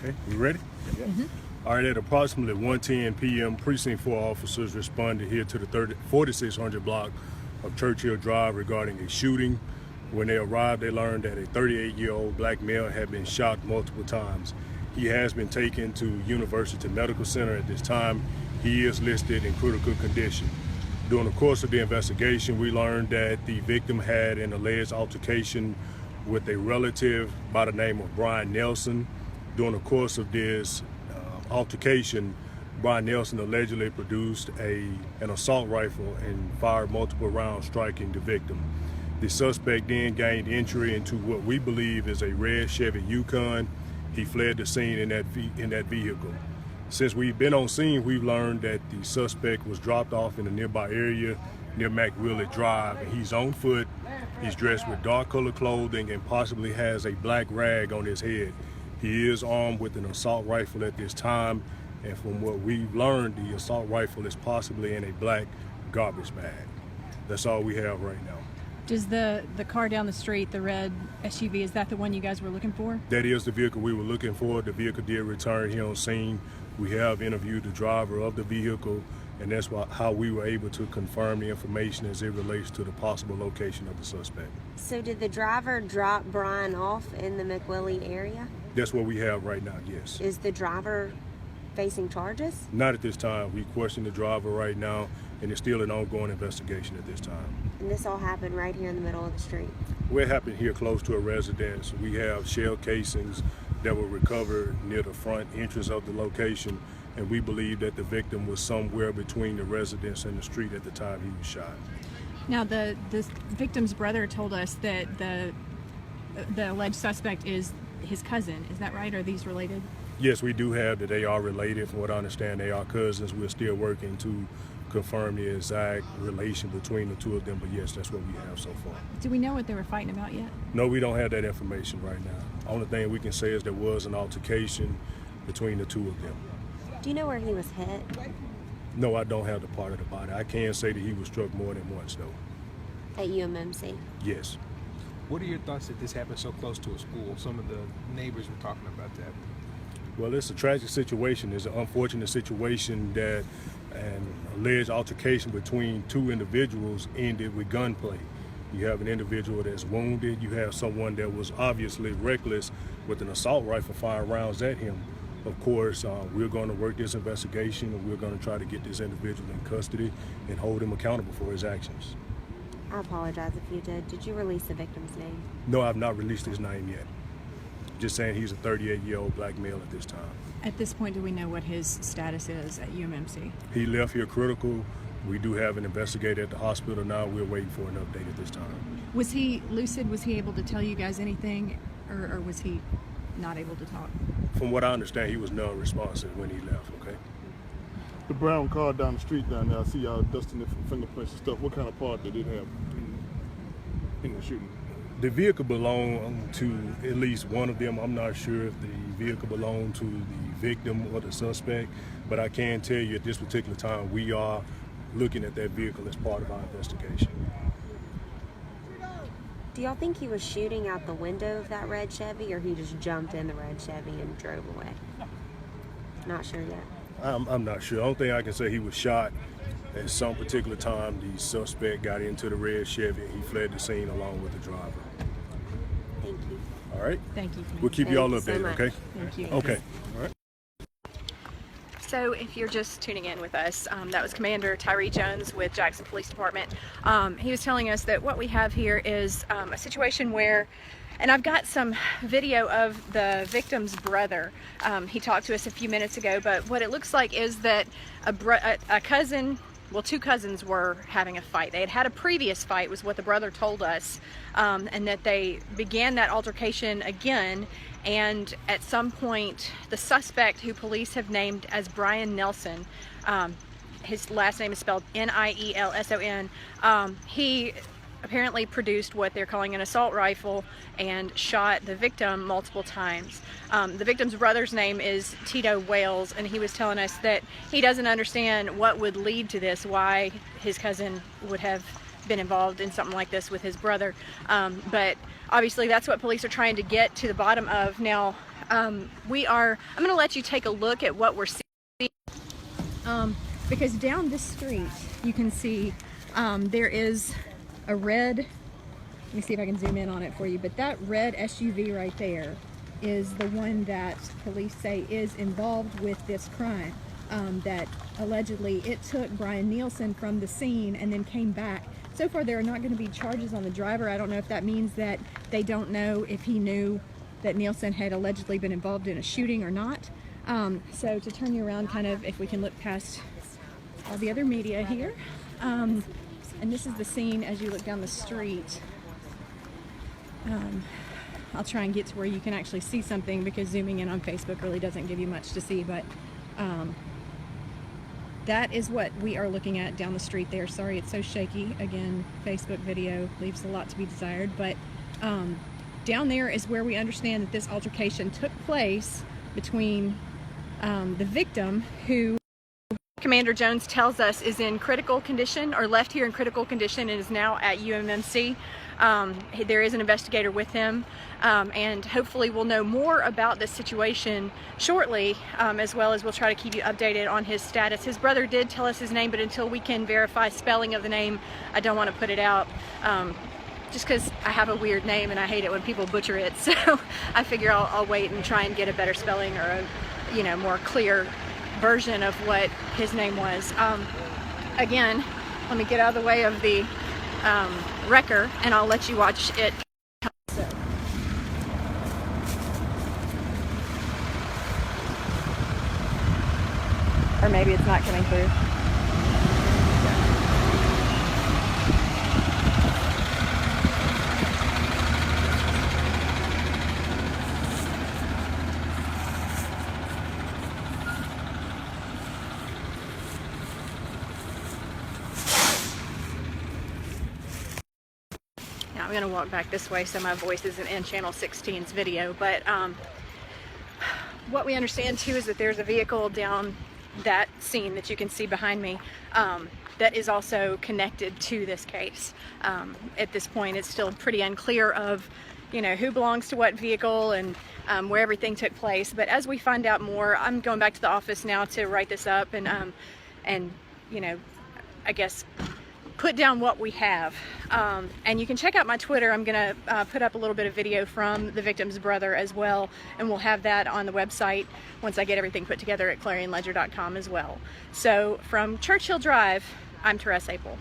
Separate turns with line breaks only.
Okay, you ready?
Yeah.
All right, at approximately 1:10 p.m., Precinct 4 officers responded here to the 4600 block of Churchill Drive regarding a shooting. When they arrived, they learned that a 38-year-old black male had been shot multiple times. He has been taken to University Medical Center at this time. He is listed in critical condition. During the course of the investigation, we learned that the victim had an alleged altercation with a relative by the name of Brian Nelson. During the course of this altercation, Brian Nelson allegedly produced an assault rifle and fired multiple rounds, striking the victim. The suspect then gained entry into what we believe is a red Chevy Yukon. He fled the scene in that vehicle. Since we've been on scene, we've learned that the suspect was dropped off in a nearby area near McWillie Drive, and he's on foot. He's dressed with dark colored clothing and possibly has a black rag on his head. He is armed with an assault rifle at this time, and from what we've learned, the assault rifle is possibly in a black garbage bag. That's all we have right now.
Does the car down the street, the red SUV, is that the one you guys were looking for?
That is the vehicle we were looking for. The vehicle did return here on scene. We have interviewed the driver of the vehicle, and that's how we were able to confirm the information as it relates to the possible location of the suspect.
So did the driver drop Brian off in the McWillie area?
That's what we have right now, yes.
Is the driver facing charges?
Not at this time. We question the driver right now, and it's still an ongoing investigation at this time.
And this all happened right here in the middle of the street?
Well, it happened here close to a residence. We have shell casings that were recovered near the front entrance of the location, and we believe that the victim was somewhere between the residence and the street at the time he was shot.
Now, the victim's brother told us that the alleged suspect is his cousin. Is that right? Are these related?
Yes, we do have that they are related. From what I understand, they are cousins. We're still working to confirm the exact relation between the two of them, but yes, that's what we have so far.
Do we know what they were fighting about yet?
No, we don't have that information right now. Only thing we can say is there was an altercation between the two of them.
Do you know where he was hit?
No, I don't have the part of the body. I can say that he was struck more than once, though.
At UMMC?
Yes.
What are your thoughts that this happened so close to a school? Some of the neighbors were talking about that.
Well, it's a tragic situation. It's an unfortunate situation that an alleged altercation between two individuals ended with gunplay. You have an individual that's wounded. You have someone that was obviously reckless with an assault rifle firing rounds at him. Of course, we're going to work this investigation, and we're going to try to get this individual in custody and hold him accountable for his actions.
I apologize if you did. Did you release the victim's name?
No, I've not released his name yet. Just saying he's a 38-year-old black male at this time.
At this point, do we know what his status is at UMMC?
He left here critical. We do have an investigator at the hospital now. We're waiting for an update at this time.
Was he lucid? Was he able to tell you guys anything, or was he not able to talk?
From what I understand, he was non-responsive when he left, okay?
The brown car down the street down there, I see y'all dusting it from fingerprints and stuff. What kind of part did it have in the shooting?
The vehicle belonged to at least one of them. I'm not sure if the vehicle belonged to the victim or the suspect, but I can tell you at this particular time, we are looking at that vehicle as part of our investigation.
Do y'all think he was shooting out the window of that red Chevy, or he just jumped in the red Chevy and drove away? Not sure yet.
I'm not sure. The only thing I can say, he was shot at some particular time. The suspect got into the red Chevy and he fled the scene along with the driver.
Thank you.
All right?
Thank you.
We'll keep you all
Thank you so
updated,
much.
okay?
Thank you.
Okay. All right.
So if you're just tuning in with us, that was Commander Tyree Jones with Jackson Police Department. He was telling us that what we have here is a situation where, and I've got some video of the victim's brother. He talked to us a few minutes ago, but what it looks like is that a cousin, well, two cousins were having a fight. They had had a previous fight, was what the brother told us, and that they began that altercation again. And at some point, the suspect, who police have named as Brian Nelson, his last name is spelled Nielson, he apparently produced what they're calling an assault rifle and shot the victim multiple times. The victim's brother's name is Tito Wales, and he was telling us that he doesn't understand what would lead to this, why his cousin would have been involved in something like this with his brother. But obviously that's what police are trying to get to the bottom of. Now, I'm going to let you take a look at what we're seeing, because down this street you can see there is a red, let me see if I can zoom in on it for you, but that red SUV right there is the one that police say is involved with this crime, that allegedly it took Brian Nielsen from the scene and then came back. So far there are not going to be charges on the driver. I don't know if that means that they don't know if he knew that Nielsen had allegedly been involved in a shooting or not. So to turn you around, kind of, if we can look past all the other media here, and this is the scene as you look down the street. I'll try and get to where you can actually see something, because zooming in on Facebook really doesn't give you much to see, but that is what we are looking at down the street there. Sorry it's so shaky. Again, Facebook video leaves a lot to be desired, but down there is where we understand that this altercation took place between the victim, who Commander Jones tells us is in critical condition, or left here in critical condition, and is now at UMMC. There is an investigator with him, and hopefully we'll know more about this situation shortly, as well as we'll try to keep you updated on his status. His brother did tell us his name, but until we can verify spelling of the name, I don't want to put it out, just because I have a weird name and I hate it when people butcher it. So I figure I'll wait and try and get a better spelling, or a more clear version of what his name was. Again, let me get out of the way of the wrecker, and I'll let you watch it. Or maybe it's not coming through. Now I'm going to walk back this way so my voice isn't in channel 16's video, but what we understand too is that there's a vehicle down that scene that you can see behind me that is also connected to this case. At this point it's still pretty unclear of who belongs to what vehicle and where everything took place, but as we find out more, I'm going back to the office now to write this up and I guess put down what we have. And you can check out my Twitter. I'm gonna put up a little bit of video from the victim's brother as well, and we'll have that on the website once I get everything put together at clarionledger.com as well. So from Churchill Drive, I'm Therese Apel.